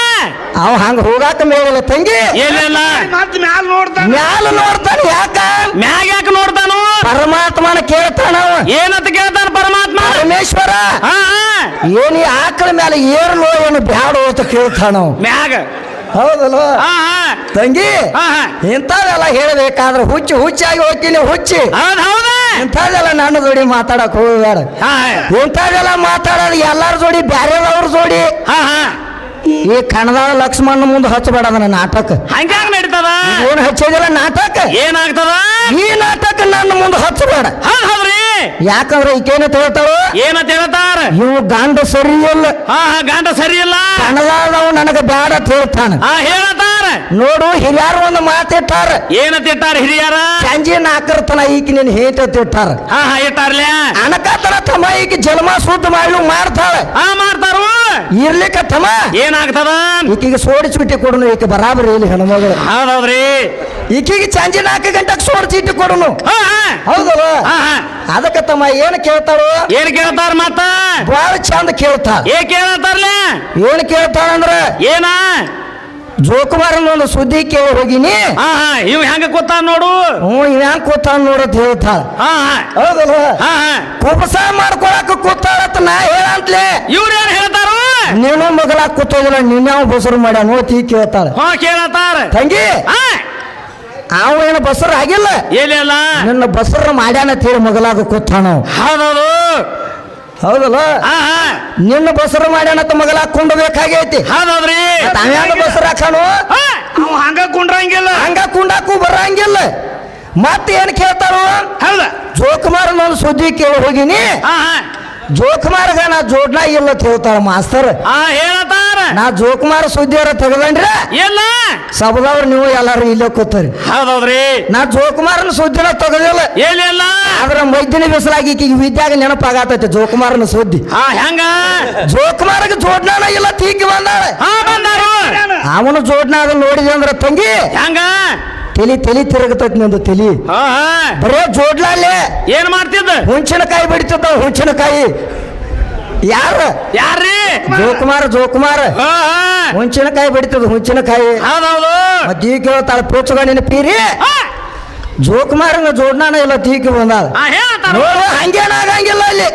ಅವ ಹಂಗ ಹೋಗಾಕ ಮೇಲಿಲ್ಲ ತಂಗಿ ಎಲ್ಲಿಲ್ಲ ಮತ್ ಮ್ಯಾಲ ನೋಡ್ತಾನ ಮ್ಯಾಲ ನೋಡ್ತಾನ ಯಾಕ ಮ್ಯಾಗ ಯಾಕೆ ನೋಡ್ತಾನು ಪರಮಾತ್ಮನ ಕೇಳ್ತಾನ ಅವ. ಏನಂತ ಕೇಳ್ತಾನ ಪರಮಾತ್ಮ ಪರಮೇಶ್ವರ ಹಾ ಹಾ ಏನಿ ಆಕಳ ಮೇಲೆ ಏರ್ಲೋ ಏನು ಬ್ಯಾಡೋ ಅಂತ ಕೇಳ್ತಾನ ಅವ. ಮ್ಯಾಗ ಹೌದಲ್ವ ಹಾ ಹಾ ತಂಗಿ ಹಾ ಹಾ ಇಂಥವೆಲ್ಲ ಹೇಳ್ಬೇಕಾದ್ರೆ ಹುಚ್ಚಾಗಿ ಹೋಗ್ತೀನಿ ಹುಚ್ಚಿ ಹೌದ್ ಹೌದ ಇಂಥದೆಲ್ಲ ನನ್ನ ಜೋಡಿ ಮಾತಾಡಕ್ ಹೋಗ್ಬೇಡ ಹಾ ಇಂಥದೆಲ್ಲ ಮಾತಾಡೋದು ಎಲ್ಲಾರ ಜೋಡಿ ಬ್ಯಾರೆದವ್ರ ಜೋಡಿ ಹಾ ಹಾ ಈ ಕಣದಾಳ ಲಕ್ಷ್ಮಣ ಮುಂದೆ ಹಚ್ಚಬೇಡ ಅದನ್ನ ನಾಟಕ ಹಂಗ್ಯಾಂಗ ನಡೀತದ ಏನ್ ಹಚ್ಚೋದಿಲ್ಲ ನಾಟಕ ಏನಾಗ್ತದ ಈ ನಾಟಕ ನನ್ನ ಮುಂದೆ ಹಚ್ಚಬೇಡ ಹೌದ್ ಹೌದ್ರಿ ಯಾಕಂದ್ರೆ ಈಕೇನ ಹೇಳ್ತಾಳು ಏನಂತ ಹೇಳ್ತಾರ ಇವು ಗಂಡ ಸರಿ ಇಲ್ಲ ಹಾ ಹಾ ಗಂಡ ಸರಿ ಇಲ್ಲ ಕಣದಾಳದವ್ ನನಗ ಬ್ಯಾಡ ಅಂತ ಹೇಳ್ತಾನ ಹಾ ಹೇಳತಾರ ನೋಡು ಹಿರಿಯಾರು ಒಂದು ಮಾತಿಟ್ಟಾರ ಏನಂತ ಇಟ್ಟಾರ ಹಿರಿಯರ ಸಂಜೆ 4 ತನ ಈಕಿ ನಿನ್ ಹೇಟ್ ಅಂತ ಇಟ್ಟಾರ ಹಾ ಹಾ ಇಟ್ಟಾರ್ಲೆ ಅನಕತನ ತಮ್ಮ ಈಕಿ ಜನ್ಮ ಶುದ್ಧ ಮಾಡ್ಲು ಮಾಡ್ತಾಳ ಹಾ ಮಾಡ್ತಾರು ಇರ್ಲಿಕ್ಕ ತಮ್ಮ ಏನಾಗ್ತದ ಈಕಿಗೆ ಸೋಡಿ ಚೀಟಿ ಕೊಡುನು ಈಕೆ ಬರಾಬರಿ ಇಲ್ಲಿ ಹೆಣ್ಮಗಳು ಹೌದೌದ್ರಿ ಈಕಿಗೆ ಸಂಜೆ 4 ಗಂಟೆಗೆ ಸೋಡಿ ಚೀಟಿ ಕೊಡುನು ಹಾ ಹಾ ಹೌದಲ್ಲ ಹಾ ಹಾ ಅದಕ್ಕ ತಮ್ಮ ಏನ್ ಕೇಳ್ತಾಳು ಏನ್ ಕೇಳ್ತಾರ ಮತ್ತ ಬಹಳ ಚಂದ ಕೇಳ್ತಾಳ ಏ ಕೇಳತ್ತಾರ್ಲೆ ಏನ್ ಕೇಳ್ತಾಳಂದ್ರ ಏನ ಜೋಕುಮಾರನ ಒಂದು ಸುದ್ದಿ ಕೇಳಿ ಹೋಗಿನಿ ಹಾ ಹಾ ಇವ್ ಹೆಂಗ ಕೂತಾನ ನೋಡು ಇವ್ಯಾನ್ ಕೂತಾಳ ನೋಡತ್ ಹೇಳ್ತಾಳ ಹಾ ಹಾ ಹೌದಲ್ಲ ಹಾ ಹಾ ಕುಬಸ ಮಾಡ್ಕೊಳಕ ಕೂತಾಳತ್ ನಾ ಹೇಳಂತ್ಲೆ ಇವ್ರು ಏನ್ ಹೇಳ್ತಾರು ನೀನು ಮಗಳ ಕೂತೋದಿಲ್ಲ ನಿನ್ಯಾವ ಬಸರು ಮಾಡ್ಯ ನೋತಿ ಕೇಳ್ತಾಳ ಹಾ ಕೇಳತ್ತಾರ ತಂಗಿ ಹಾ ಅವ ಏನು ಬಸರು ಆಗಿಲ್ಲ ಎಲ್ಲಿಲ್ಲ ನಿನ್ನ ಬಸರ ಮಾಡ್ಯಾನ ತೀರಿ ಮಗಲಾಗ ಕೂತಾನ ಹೌದೌದು ಹೌದಲ್ಲ ಹಾ ಹಾ ನಿನ್ನ ಬಸರು ಮಾಡ್ಯಾನತ್ತ ಮಗಲಾಗ ಕುಂಡಬೇಕಾಗೈತಿ ಹೌದೌದ್ರಿ ತಾವ್ಯಾಗ ಬಸರು ಹಾಕಾನು ಹಾ ಅವ ಹಂಗ ಕುಂಡ್ರಂಗಿಲ್ಲ ಹಂಗ ಕುಂಡಾಕು ಬರಂಗಿಲ್ಲ ಮತ್ತೆ ಏನ್ ಕೇಳ್ತಾರು ಹೌದ ಜೋಕುಮಾರನ ಒಂದು ಸುದ್ದಿ ಕೇಳಿ ಹೋಗಿನಿ ಹಾ ಹಾ ಜೋಕುಮಾರ್ಗ ನಾ ಜೋಡ್ನ ಇಲ್ಲ ಅಂತ ಹೇಳ್ತಾರ ಮಾಸ್ತರ್ ಹಾ ಹೇಳತ್ತಾರ ನಾ ಜೋಕುಮಾರ ಸುದ್ದಿಯರ ತೆಗದನ್ರಿ ಇಲ್ಲ ಸಬದವ್ರು ನೀವು ಎಲ್ಲಾರು ಇಲ್ಲೇ ಕೂತಾರಿ ಹೌದೌದ್ರಿ ನಾ ಜೋಕುಮಾರನ ಸುದ್ದಿನ ತೆಗದಿಲ್ಲ ಇಲ್ಲ ಆದ್ರ ಮೈದಿನ ಬಿಸಲಾಗಿ ಈಕಿಗೆ ವಿದ್ಯಾಗ ನೆನಪಾಗತೈತಿ ಜೋಕುಮಾರನ ಸುದ್ದಿ ಹೆಂಗ ಜೋಕುಮಾರಗೆ ಜೋಡ್ನಾನ ಇಲ್ಲ ತೀಕಿ ಬಂದಾಳ ಬಂದಾರು ಅವನು ಜೋಡ್ನ ಅದನ್ನ ನೋಡಿದೆ ಅಂದ್ರ ತಂಗಿ ಹೆಂಗ ತಲಿ ತಿರುಗತೈತಿ ನಂದು ತಲಿ ಬರೇ ಜೋಡ್ಲಾಲೆ ಏನ್ ಮಾಡ್ತಿದ್ದ ಹುಂಚಿನಕಾಯಿ ಬಿಡ್ತಿದ್ದ ಹುಂಚಿನಕಾಯಿ ಯಾರ್ರಿ ಜೋಕುಮಾರ ಹುಂಚಿನಕಾಯಿ ಬಿಡ್ತಿದ್ದ ಹುಂಚಿನಕಾಯಿ ಹೌದೌದು ಮತ್ತೀ ಕೇಳ್ತಾಳ ಪೋಚುಗಾಣಿನ ಪೀರಿ ಜೋಕುಮಾರನ ಜೋಡ್ನಾನ ಇಲ್ಲ ತೀಕಿ ಬಂದಾಳ ನೋಡು ಹಂಗೇನಾಗಂಗಿಲ್ಲ ಅಲ್ಲಿ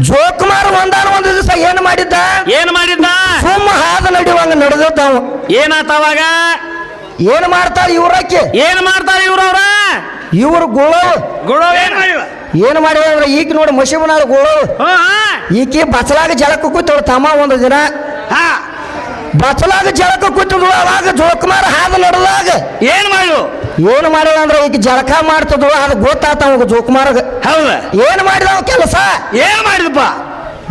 ಜೋಕುಮಾರ ಒಂದು ದಿವಸ ಏನ್ ಮಾಡಿದ್ದ ಸುಮ್ಮ ಹಾದ ನಡಿವಂಗ ನಡೆದತ್ತ ಅವ ಏನಾತವಾಗ ಏನ್ ಮಾಡ್ತಾಳ ಇವ್ರಕ್ಕೆ ಏನ್ ಮಾಡ್ತಾರ ಇವ್ರವ್ರ ಇವ್ರು ಗುಳು ಏನ್ ಮಾಡಿದ ಅಂದ್ರೆ ಈಗ ನೋಡಿ ಮಶಿಬನಾಳ ಗುಳು ಈಕಿ ಬಚ್ಚಲಾಗ ಜಳಕ ಕೂತವಳು ತಮ್ಮ ಒಂದು ದಿನ ಬಚ್ಚಲಾಗ ಜಳಕ ಕೂತಿದ್ಳು ಅವಾಗ ಜೋಕುಮಾರ ಹಾದ ನಡೆದಾಗ ಏನ್ ಮಾಡಿದ ಅಂದ್ರೆ ಈಗ ಜಳಕ ಮಾಡ್ತಿದ್ಳು ಅದು ಗೊತ್ತಾತ ಅವಾಗ ಜೋಕುಮಾರಗ ಹೌದ ಏನ್ ಮಾಡಿದ ಅವ ಕೆಲಸ ಏನ್ ಮಾಡಿದಪ್ಪ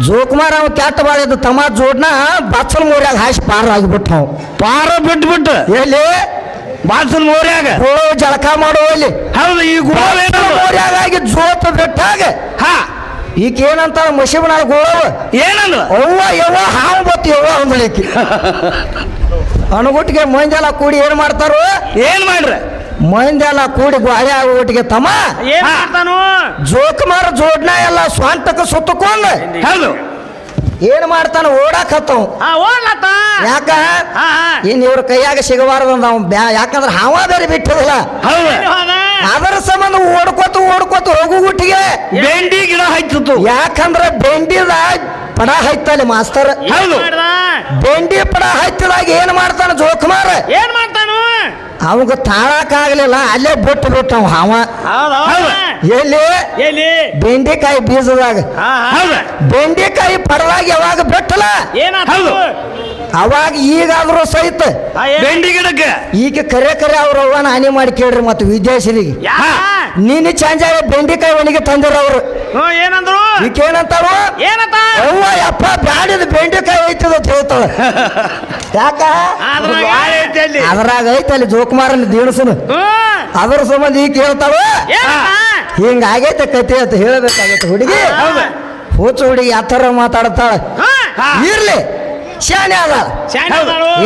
ಜೋಕುಮಾರ ಅವ ಕೆಟ್ಟ ಬಾಳಿದ ತಮ್ಮ ಜೋಡ್ನ ಬಚ್ಚಲ ಮೋರ್ಯಾಗ ಹಾಸಿ ಪಾರ ಆಗಿಬಿಟ್ಟ ಅವ ಪಾರ ಬಿಟ್ಟು ಎಲ್ಲಿ ಬಾಲ್ಸನ್ ಮೋರ್ಯಾಗ ಜಳಕ ಮಾಡುವಲ್ಲಿ ಹೌದು ಈ ಮೋರ್ಯಾಗ ಆಗಿ ಜೋತ ಬಿಟ್ಟಾಗ ಈಗ ಏನಂತ ಮಶಿಬನಾಳ ಗೋಳವ ಏನಂದ್ರು ಅವ್ವ ಯವ್ವ ಹಾವು ಬತ್ತು ಯವ್ವ ಅಂದಳಿಕಿ ಅಣಗುಟ್ಟಿಗೆ ಮಂದೆಲ್ಲ ಕೂಡಿ ಏನ್ ಮಾಡ್ತಾರೋ ಏನ್ ಮಾಡ್ರಿ ಮಂದೆಲ್ಲ ಕೂಡಿ ಗಾಳಿ ಆಗೋಟಿಗೆ ತಮ್ಮ ಜೋಕುಮಾರ ಜೋಡ್ನ ಎಲ್ಲ ಸ್ವಂತಕ್ಕೆ ಸುತ್ತಕೊಂಡ್ ಹೌದು ಏನ್ ಮಾಡ್ತಾನ ಓಡಾಕತ್ತವ್ ಯಾಕ ಇನ್ ಇವ್ರ ಕೈಯಾಗ ಸಿಗಬಾರ್ದಂದ ಯಾಕಂದ್ರ ಹಾವ ಬೇರೆ ಬಿಟ್ಟದಲ್ಲ ಅದರ ಸಂಬಂಧ ಓಡ್ಕೋತ ಹೋಗು ಗುಟ್ಟಿಗೆ ಬೆಂಡಿ ಗಿಡ ಹಚ್ಚಿತ್ತು ಯಾಕಂದ್ರ ಬೆಂಡಿದ ಪಡ ಹೈತಲ್ಲಿ ಮಾಸ್ತರ್ ಬೆಂಡಿ ಪಡ ಹತ್ತಿದಾಗ ಏನ್ ಮಾಡ್ತಾನ ಜೋಕುಮಾರ ಏನ್ ಮಾಡ್ತಾನು ಅವಾಗ ತಾಳಕ್ಕಾಗ್ಲಿಲ್ಲ ಅಲ್ಲೇ ಬಿಟ್ಟು ಅವ ಹಾವ ಎಲ್ಲಿ ಬೆಂಡಿಕಾಯಿ ಬೀಜದಾಗ ಬೆಂಡಿಕಾಯಿ ಪಡದಾಗ ಯಾವಾಗ ಬಿಟ್ಟಲ್ಲ ಅವಾಗ ಈಗಾದ್ರೂ ಸಹಿತ ಬೆಂಡಿ ಗಿಡಕ್ಕೆ ಈಗ ಕರೆ ಅವ್ರ ಅವ್ವನ ಹಾನಿ ಮಾಡಿ ಕೇಳ್ರಿ ಮತ್ತೆ ವಿದ್ಯಾಶ್ರೀಗೆ ನೀನು ಚಂಜಾಗ ಬೆಂಡಿಕಾಯಿ ಒಣಗಿ ತಂದಿರ ಅವ್ರು ಏನಂದ್ರು ಈಗ ಏನಂತಾರು ಅವ್ವ ಯಪ್ಪ ಬ್ಯಾಡಿದ ಬೆಂಡಿಕಾಯಿ ಐತದ ಅಂತ ಹೇಳ್ತಾಳ ಯಾಕ ಅದ್ರಾಗ ಐತಲ್ಲಿ ಜೋಕುಮಾರನ ದೀಣಸನು ಅದ್ರ ಸಂಬಂಧ ಈಗ ಕೇಳ್ತಾಳ ಹಿಂಗ ಆಗೈತೆ ಕತೆ ಅಂತ ಹೇಳಬೇಕಾಗೈತೆ ಹುಡುಗಿ ಹುಚ್ಚು ಹುಡುಗಿ ಆ ಥರ ಮಾತಾಡ್ತಾಳ ಇರ್ಲಿ ಶಾನೆ ಅದ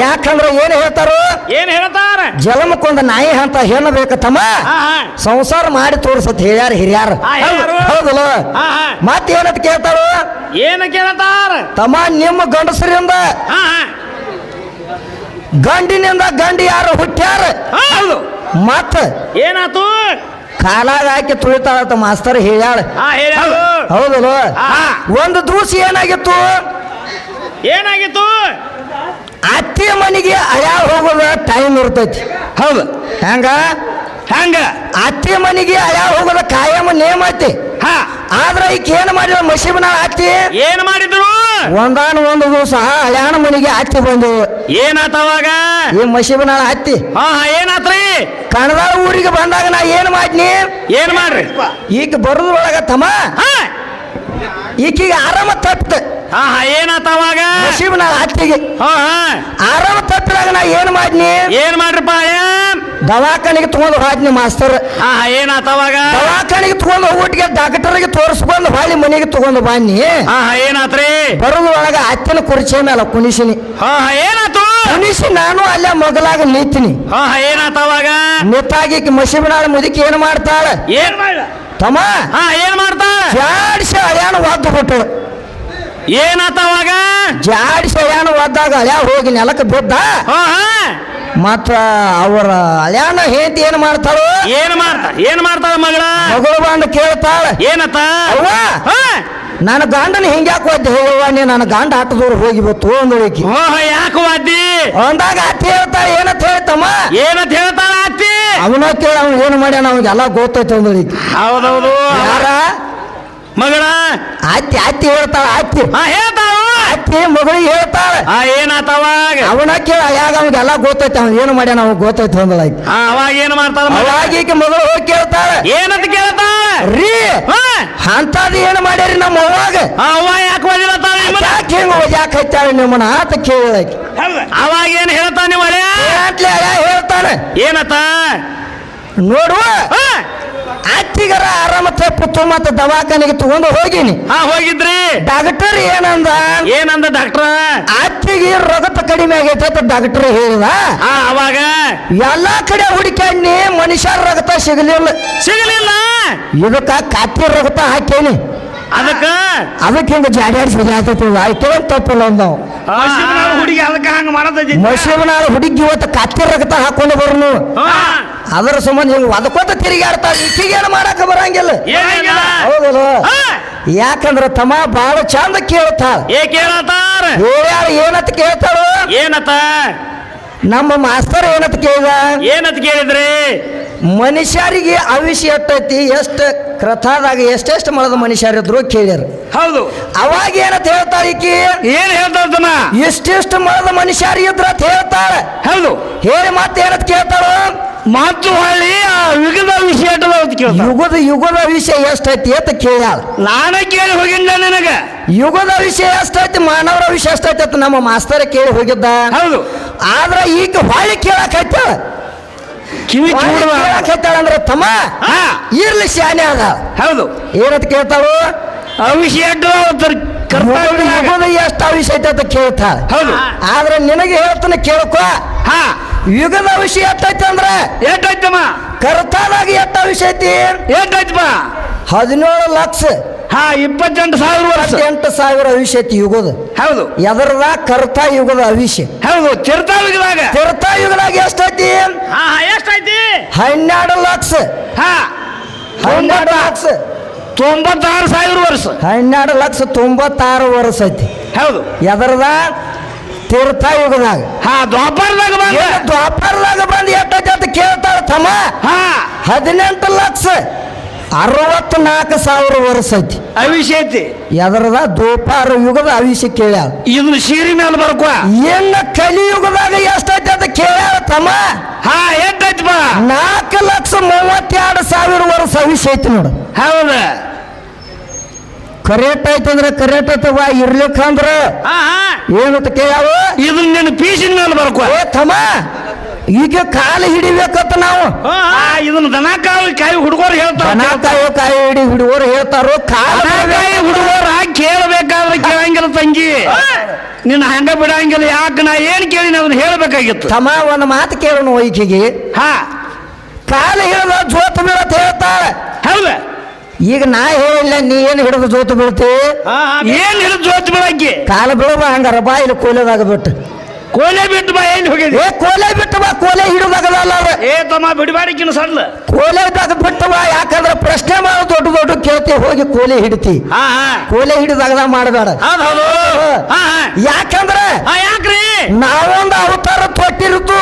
ಯಾಕಂದ್ರೆ ಏನ್ ಹೇಳ್ತಾರ ಜಲಮಕ್ಕೊಂದು ನಾಯಿ ಅಂತ ಹೆಣ್ಣು ಬೇಕತ್ತಮ್ಮ ಸಂಸಾರ ಮಾಡಿ ತೋರ್ಸತ್ ಹೇಳ್ಯಾರ ಹಿರಿಯಾರ ಹೌದಲ್ಲ ಮತ್ತೇನಂತ ಕೇಳ್ತಾರು ತಮ್ಮ ನಿಮ್ಮ ಗಂಡಸರಿಂದ ಗಂಡಿನಿಂದ ಗಂಡಿ ಯಾರು ಹುಟ್ಟ್ಯಾರ ಮತ್ತ ಏನಾತು ಕಾಲಾಗ ಹಾಕಿ ತುಳಿತಾಳತ್ತ ಮಾಸ್ತರ್ ಹೇಳ್ಯಾಳ ಹೌದಲ್ಲ ಒಂದು ದಿವಸ ಏನಾಗಿತ್ತು ಅತ್ತೆ ಮನೆಗೆ ಅಯಾ ಹೋಗೋದ ಟೈಮ್ ಇರ್ತೈತಿ ಹೌದು ಹೆಂಗ ಅತ್ತೆ ಮನೆಗೆ ಅಯಾ ಹೋಗೋದ ಕಾಯಂ ನೇಮ ಐತಿ ಆದ್ರ ಈಗ ಏನ್ ಮಾಡಿದ ಮಸೀಬನ ಅತ್ತಿ ಏನ್ ಮಾಡಿದ್ರು ಒಂದು ದಿವಸ ಹಳ್ಯಾಣ ಮನೆಗೆ ಅತ್ತಿ ಬಂದವು ಏನಾತವಾಗ ಈ ಮಸೀಬನ ಅತ್ತಿ ಏನಾತ್ರಿ ಕಣದಾಳ ಊರಿಗೆ ಬಂದಾಗ ನಾ ಏನ್ ಮಾಡ್ನಿ ಏನ್ ಮಾಡ್ರಿ ಈಗ ಬರುದ್ರೊಳಗ ತಮ್ಮ ಈಕಿಗೆ ಆರಾಮ ತಪ್ಪ ಏನಾತವಾಗ ಮಸೀಬನ ಅತ್ತಿಗೆ ಆರಾಮ ತಪ್ಪಿದಾಗ ನಾ ಏನ್ ಮಾಡ್ರಿಪ್ಪ ದವಾಖಾನಿಗೆ ತಗೊಂಡು ಹೋದ್ನಿ ಮಾಸ್ತರ್ ಏನಾತವಾಗ ದವಾಖಾನಿಗೆ ತಗೊಂಡು ಹೋಗ್ಬಿಟ್ಟಿಗೆ ಡಾಕ್ಟರ್ಗೆ ತೋರಿಸ್ಕೊಂಡು ಹೊಳ್ಳಿ ಮನೆಗೆ ತಗೊಂಡು ಬನ್ನಿ ಏನಾತ್ರಿ ಬರೋದ್ರೊಳಗ ಅತ್ತಿನ ಕುರ್ಚಿ ಮೇಲೆ ಕುಣಿಸಿನಿ ಏನಾತು ಕುಣಿಸಿ ನಾನು ಅಲ್ಲೇ ಮಗಲಾಗ ನಿಂತೀನಿ ಏನಾತವಾಗ ನಿಂತಾಗಿ ಮಸೀಬನಾಳ ಮುದುಕಿ ಏನ್ ಮಾಡ್ತಾಳ ತಮ್ಮ ಏನ್ ಮಾಡ್ತಾಳ ಜಾಡಿಸಿ ಹಳ್ಯಾಣ ಒದ್ದು ಬಿಟ್ಟು ಏನಾತವಾಗ ಜಾಡಿಸಿ ಹಳ್ಯಾಣ ಒದ್ದಾಗ ಹಳ್ಯಾ ಹೋಗಿ ನೆಲಕ್ಕೆ ಬಿದ್ದ ಮತ್ತ ಅವರ ಹಳ್ಯಾಣ ಹೇಂತಿ ಏನ್ ಮಾಡ್ತಾಳು ಏನ್ ಮಾಡ್ತಾಳ ಮಗಳು ಬಂದು ಕೇಳ್ತಾಳ ಏನತ್ತ ಅವ್ವ ನನ್ನ ಗಂಡನ ಹಿಂಗ್ಯಾಕ ಒದ್ದೆ ಹೇಳುವ ನೀ ನನ್ನ ಗಂಡ ಆಟ ದೂರ ಹೋಗಿ ಬತ್ತು ಅಂದಳಿಕಿ ಯಾಕ ವಾದ್ದಿ ಅಂದಾಗ ಅತ್ತಿ ಹೇಳ್ತಾಳ ಏನಂತ ಹೇಳ್ತಮ್ಮ ಏನಂತ ಹೇಳ್ತಾಳ ಅತ್ತಿ ಅವನ ಕೇಳ ಅವ್ನು ಏನು ಮಾಡ್ಯಾನ ಅವ್ನಿಗೆಲ್ಲ ಗೊತ್ತೈತೆ ಅಂದಳಿಕಿ ಹೌದೌದು ಯಾರ ಮಗಳ ಅತ್ತಿ ಹೇಳ್ತಾಳ ಹೇಳ್ತಾಳ ಅತ್ತಿ ಅತ್ತಿ ಮಗಳಿಗೆ ಹೇಳ್ತಾಳ ಏನಾತ ಅವಾಗ ಅವನ ಕೇಳ ಯಾಗ ಅವಾಗೆಲ್ಲ ಗೊತ್ತೈತಿ ಅವ್ನು ಏನು ಮಾಡ್ಯಾನ ಅವ್ನು ಗೊತ್ತೈತಿ ಅಂದಳ ಆಕಿ. ಅವಾಗ ಏನ್ ಮಾಡ್ತಾಳ ಅವಾಗ ಈಕೆ ಮಗಳು ಹೋಗಿ ಕೇಳ್ತಾಳ ಏನಂತ ಕೇಳ್ತಾಳ ರೀ ಅಂತದ್ ಏನ್ ಮಾಡ್ಯಾರಿ ನಮ್ಮ ಅವಾಗ ಅವ್ವ ಯಾಕೆ ಓದಿಲತ್ತಾಳ ಯಾಕೆ ಹೆಂಗ ಯಾಕೆ ಹಚ್ಚಾಳ ನಿಮ್ಮನ್ನ ಅಂತ ಕೇಳಿದಾಕಿ. ಅವಾಗ ಏನ್ ಹೇಳ್ತಾನ ನಿಮ್ಮ ಹಳೆ ಹೇಳ್ತಾನೆ ಏನತ್ತ ನೋಡುವ ಅತ್ತಿಗರ ಆರಾಮ ತಪ್ಪು ಮತ್ತ ದವಾಖಾನೆಗೆ ತಗೊಂಡು ಹೋಗಿನಿ. ಹೋಗಿದ್ರಿ ಡಾಕ್ಟರ್ ಏನಂದ ಡಾಕ್ಟರ್ ಅತ್ತಿಗೆ ರಗತ ಕಡಿಮೆ ಆಗೈತೆ ಅಂತ ಡಾಕ್ಟರ್ ಹೇಳಿದ. ಅವಾಗ ಎಲ್ಲಾ ಕಡೆ ಹುಡುಕಾಡ್ನಿ ಮನುಷ್ಯರ ರಗತ ಸಿಗಲಿಲ್ಲ ಇದಕ್ಕ ಕತ್ತಿ ರಗತ ಹಾಕೇನಿ ಅದಕ್ಕೆ ಹಿಂಗ ಜಾಡ್ಯಾಡಿ ಸಿಗಾತೈತಿ ಆಯ್ತು ತಪ್ಪಿಲ್ಲ ನಾವು ಹುಡುಗಿ ಅದಕ್ಕೆ ಹಂಗ ಮಾಡತೈತಿ ಮಸೀಬನಾಳ ಹುಡುಗಿ ಇವತ್ತು ಕತ್ತಿ ರಗತ ಹಾಕೊಂಡು ಬರ್ನು ಅದರ ಸಂಬಂಧ ಹಿಂಗ ಅದಕ್ಕೋತ ತಿರುಗಾಡ್ತಾಳ ಈಗೇನು ಮಾಡಾಕ ಬರಂಗಿಲ್ಲ ಹೌದಲ್ಲ. ಯಾಕಂದ್ರ ತಮ್ಮ ಬಾಳ ಚಂದ ಕೇಳ್ತಾಳ ಏನತ್ ಕೇಳ್ತಾಳು ಏನತ್ತ ನಮ್ಮ ಮಾಸ್ತರ್ ಏನತ್ ಕೇಳಿದ್ರಿ ಮನುಷ್ಯರಿಗೆ ಆಯುಷ್ಯ ಎಷ್ಟೈತಿ ಎಷ್ಟು ಕೃತಾದಾಗ ಎಷ್ಟೆಷ್ಟು ಮಳದ ಮನುಷ್ಯರಿದ್ರು ಕೇಳ್ಯಾರ. ಹೌದು ಅವಾಗ ಏನಂತ ಹೇಳ್ತಾಳ ಈಕಿ ಏನ್ ಹೇಳ್ತಾಳ ಇಷ್ಟಿಷ್ಟು ಮಳದ ಮನುಷ್ಯರು ಇದ್ರ ಅಂತ ಹೇಳ್ತಾಳ. ಹೌದು ಹೇಳಿ ಮತ್ತೆ ಏನಂತ ಕೇಳ್ತಾಳ ಮಾತು ಹೊಳ್ಳಿ ಯುಗದ ವಿಷಯ ಯುಗದ ವಿಷಯ ಎಷ್ಟೈತಿ ಅಂತ ಕೇಳ್ಯಾಳ. ನಾನೇ ಕೇಳಿ ಹೋಗಿದ್ದ ನನಗ ಯುಗದ ವಿಷಯ ಎಷ್ಟೈತಿ ಮಾನವರ ವಿಷಯ ಎಷ್ಟೈತಿ ಅಂತ ನಮ್ಮ ಮಾಸ್ತರ ಕೇಳಿ ಹೋಗಿದ್ದ. ಹೌದು ಆದ್ರ ಈಗ ಹೊಳ್ಳಿ ಕೇಳಕ್ ಹತ್ತಾಳ ಕಿವಿ ಅಂದ್ರೆ ತಮ್ಮ ಇರ್ಲಿ ಶಾನೆ ಅದ. ಹೌದು ಏನಂತ ಕೇಳ್ತಾಳು ವಿಷಯ ಎಷ್ಟು ವಿಷಯ ಐತೆ ಅಂತ ಕೇಳ್ತಾಳ. ಹೌದು ಆದ್ರೆ ನಿನಗೆ ಹೇಳ್ತಾನೆ ಕೇಳ್ಕೊ ಯುಗದ ವಿಷಯ ಎಷ್ಟೈತಿ ಅಂದ್ರೆ ಎಷ್ಟೈತಮ್ಮ ಕರ್ತಾದಾಗ ಎಷ್ಟ ವಿಷಯ ಐತಿ 17 ಲಕ್ಷ 28,000 ವರ್ಷ 8,000 ವಿಷಯ ಐತಿ ಯುಗದ. ಹೌದು ಎದರದ ಕರ್ತಾ ಯುಗದ ವಿಷಯ. ಹೌದು ತೀರ್ಥಯುಗದಾಗ ಎಷ್ಟೈತಿ ಎಷ್ಟೈತಿ 12 ಲಕ್ಷ 96,000 ವರ್ಷ 12 ಲಕ್ಷ 96 ವರ್ಷ ಐತಿ. ಹೌದು ಎದರದ ತೀರ್ಥಯುಗದಾಗ ದ್ವಾಪರದಾಗ ಬಂದು ಎಷ್ಟೈತಿ ಅಂತ ಕೇಳ್ತಾಳ ತಮ್ಮ 18 ಲಕ್ಷ 64,000 ವರ್ಷ ಐತಿ ಅವಿಷಯ ಐತಿ. ಎದರದ ದ್ವಾಪರ ಯುಗದ ಅವಿಷಯ ಕೇಳ್ಯಾಳ. ಇದನ್ನ ಸೀರಿ ಮೇಲೆ ಬರ್ಕೊ ಏನ ಕಲಿಯುಗದಾಗ ಎಷ್ಟೈತಿ ಅಂತ ಕೇಳ್ಯಾಳ ತಮ್ಮ ಎಷ್ಟೈತಿ 4,32,000 ವರ್ಷ ಅವಿಷಯ ಐತಿ ನೋಡು. ಹೌದ ಕರೆಕ್ಟ್ ಐತಂದ್ರ ಕರೆಕ್ಟ್ ಐತವ ಇರ್ಲಿಕ್ಕಂದ್ರ ಏನಂತ ಕೇಳ್ಯಾವ ಇದನ್ನ ನಿನ್ನ ಪೀಸಿನ ಮೇಲೆ ಬರ್ಕೊ ತಮ್ಮ ಈಗ ಕಾಲು ಹಿಡಿಬೇಕತ್ತ ನಾವು ಇದನ್ನ ದನ ಕಾಯಿ ಹುಡುಗರು ಹೇಳ್ತಾರ ಕಾಯಿ ಹಿಡಿ ಹುಡುಗರು ಹೇಳ್ತಾರೋ ಕಾಯಿ ಹುಡುಗರ ಕೇಳಬೇಕಾದ್ರೆ ಕೇಳಂಗಿಲ್ಲ ತಂಗಿ ನಿನ್ನ ಹಂಗ ಬಿಡಂಗಿಲ್ಲ. ಯಾಕೆ ನಾ ಏನ್ ಕೇಳಿ ಅದನ್ನ ಹೇಳ್ಬೇಕಾಗಿತ್ತು ತಮ್ಮ ಒಂದು ಮಾತು ಕೇಳೋಣ ಈಕೆಗೆ ಕಾಲು ಹಿಡಿದ ಜೋತ ಬೀಳತ್ ಹೇಳ್ತಾಳ. ಹೌದ ಈಗ ನಾ ಹೇಳಿಲ್ಲ ನೀ ಏನು ಹಿಡಿದು ಜೋತು ಬೀಳ್ತಿ ಏನ್ ಹಿಡಿದು ಜೋತ್ ಬೀಳಕ್ಕೆ ಕಾಲು ಬೀಳಬ ಹಂಗಾರ ಬಾ ಇಲ್ಲಿ ಕೋಲೆದಾಗ ಬಿಟ್ಟು ಕೋಲೆ ಬಿಟ್ಟು ಬಾ ಏನ್ ಹೋಗಿದ್ವಿ ಕೋಲೆ ಬಿಟ್ಟು ಬಾ ಕೋಲೆ ಹಿಡಿದಾಗಲ್ಲ ತಮ್ಮ ಬಿಡಬಾಡಿಕಿನ ಸಣ್ಣ ಕೋಲೆದಾಗ ಬಿಟ್ಟು ಬಾ. ಯಾಕಂದ್ರೆ ಪ್ರಶ್ನೆ ಮಾಡೋ ದೊಡ್ಡ ಕೇಳ್ತಿ ಹೋಗಿ ಕೋಲೆ ಹಿಡಿತಿ ಕೋಲೆ ಹಿಡಿದಾಗ ಮಾಡಬೇಡ. ಯಾಕಂದ್ರೆ ಯಾಕ್ರಿ ನಾವೊಂದು ಅವತಾರ ತೊಟ್ಟಿರುತ್ತು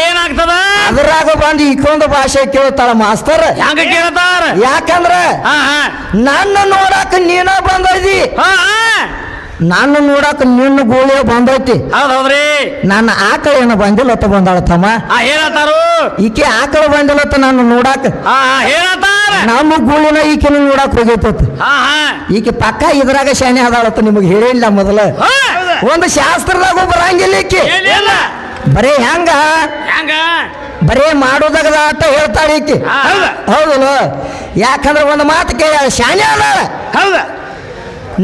ಏನಾಗ್ತದ ಅದ್ರಾಗ ಬಂದು ಈಕೊಂದು ಭಾಷೆ ಕೇಳ್ತಾಳ ಮಾಸ್ತರ್. ಹಂಗ ಕೇಳ್ತಾರ ಯಾಕಂದ್ರ ನನ್ನ ನೋಡಾಕ ನೀನ ಬಂದೈತಿ ನನ್ನ ನೋಡಾಕ ನಿನ್ನ ಗೋಳಿಯ ಬಂದೈತಿ. ಹೌದ್ರಿ ನನ್ನ ಆಕಳ ಏನು ಬಂದಿಲ್ಲ ಅಂತ ಬಂದಾಳ ತಮ್ಮ. ಹೇಳತ್ತಾರು ಈಕೆ ಆಕಳ ಬಂದಿಲ್ಲತ್ತ ನಾನು ನೋಡಾಕ ಹೇಳತ್ತಾರ ನಮ್ಮ ಗೋಳಿನ ಈಕೆನ ನೋಡಾಕ ಹೋಗೈತತ್. ಈಕೆ ಪಕ್ಕ ಇದ್ರಾಗ ಶಾನೆ ಆದಾಳತ್ತ ನಿಮಗೆ ಹೇಳಿಲ್ಲ ಮೊದಲ. ಒಂದು ಶಾಸ್ತ್ರದಾಗ ಬರಂಗಿಲ್ಲ ಈಕೆ ಬರೇ ಹೆಂಗ ಬರೇ ಮಾಡೋದಾಗ ಅಂತ ಹೇಳ್ತಾಳೆ ಈಕೆ. ಹೌದಲ್ಲ ಯಾಕಂದ್ರೆ ಒಂದು ಮಾತು ಕೇಳ ಶಾನೆ ಅದಾಳ. ಹೌದ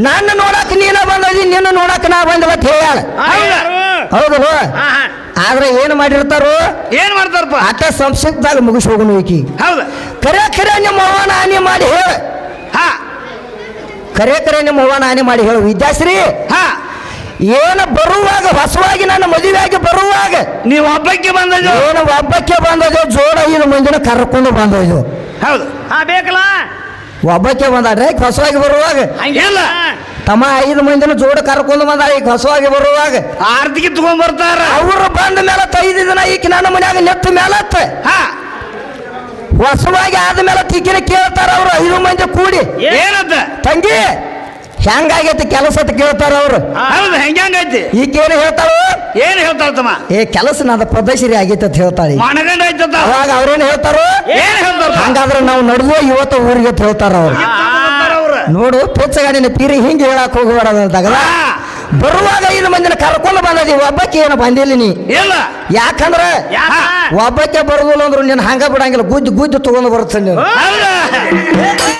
ನನ್ನ ನೋಡಾಕ ನೀನ ಬಂದಿ ನಿನ್ನ ನೋಡಾಕ ನಾ ಬಂದಿಲ್ಲ ಅಂತ ಹೇಳ. ಹೌದಲ್ಲ ಆದ್ರೆ ಏನ್ ಮಾಡ್ತಾರೋ ಅಟ್ಟ ಸಂಕ್ಷಿಪ್ತದಾಗ ಮುಗಿಸ್ ಹೋಗೋಣ ಈಕಿ. ಕರೆ ನಿಮ್ಮ ಅವ್ವನ ಹಾನಿ ಮಾಡಿ ಹೇಳ ಕರೆ ನಿಮ್ಮ ಅವ್ವನ ಹಾನಿ ಮಾಡಿ ಹೇಳು ವಿದ್ಯಾಶ್ರೀ. ಏನು ಬರುವಾಗ ಹೊಸವಾಗಿ ನನ್ನ ಮದುವೆಯಾಗಿ ಬರುವಾಗ ನೀವು ಹಬ್ಬಕ್ಕೆ ಬಂದದ್ದು ಏನು ಒಬ್ಬಕ್ಕೆ ಬಂದದ್ದು ಜೋಡ 5 ಮಂದಿನ ಕರ್ಕೊಂಡು ಬಂದದ್ದು. ಹೌದು ಬೇಕಲ್ಲ ಒಬ್ಬಕ್ಕೆ ಬಂದಾಡ್ರೆ ಹೊಸವಾಗಿ ಬರುವಾಗ ತಮ್ಮ 5 ಮಂದಿನ ಜೋಡ ಕರ್ಕೊಂಡು ಬಂದಾಳ. ಈಗ ಹೊಸವಾಗಿ ಬರುವಾಗ ಆರ್ತಿಗೆ ತಗೊಂಡ್ ಬರ್ತಾರ. ಅವ್ರು ಬಂದ ಮೇಲೆ 5 ದಿನ ಈಕ ನನ್ನ ಮನ್ಯಾಗ ನೆತ್ತ ಮೇಲತ್ತ ಹೊಸವಾಗಿ ಆದ್ಮೇಲೆ ಈಕಿನ ಕೇಳ್ತಾರ ಅವ್ರು 5 ಮಂದಿ ಕೂಡಿ ಏನಂತ ತಂಗಿ ಹೆಂಗಾಗೈತಿ ಕೆಲಸ ಅಂತ ಕೇಳ್ತಾರ ಅವ್ರು. ಹೌದು ಹೆಂಗೈತಿ ಈಕೇನು ಹೇಳ್ತಾಳು? ಏನ್ ಹೇಳ್ತಾಳ ತಮ್ಮ? ಏ ಕೆಲಸ ನಾದ ಪದಶ್ರೀ ಆಗೈತೆ ಅಂತ ಹೇಳ್ತಾಳೆ. ಮನಗಂಡ ಆಯ್ತದ ಅವಾಗ ಅವ್ರೇನು ಹೇಳ್ತಾರು? ಏನ್ ಹೇಳ್ತಾರ? ಹಂಗಾದ್ರೆ ನಾವು ನಡುವ ಇವತ್ತು ಊರಿಗೆ ಅಂತ ಹೇಳ್ತಾರ ಅವ್ರು. ನೋಡು ಪೆಚ್ಚಗಾಡಿನ ಪೀರಿ ಹಿಂಗೆ ಹೇಳಕ್ ಹೋಗಬಾರದಾಗ ಬರುವಾಗ 5 ಮಂದಿನ ಕರ್ಕೊಂಡು ಬಂದದಿ, ಒಬ್ಬಕ್ಕೆ ಏನು ಬಂದಿಲ್ಲ ನೀ. ಇಲ್ಲ ಯಾಕಂದ್ರ ಒಬ್ಬಕ್ಕೆ ಬರುದಿಲ್ಲ ಅಂದ್ರು ನೀನ್ ಹಂಗ ಬಿಡಂಗಿಲ್ಲ, ಗುದ್ದು ತಗೊಂಡು ಬರುತ್ತೆ ನೀನು. ಹೌದಾ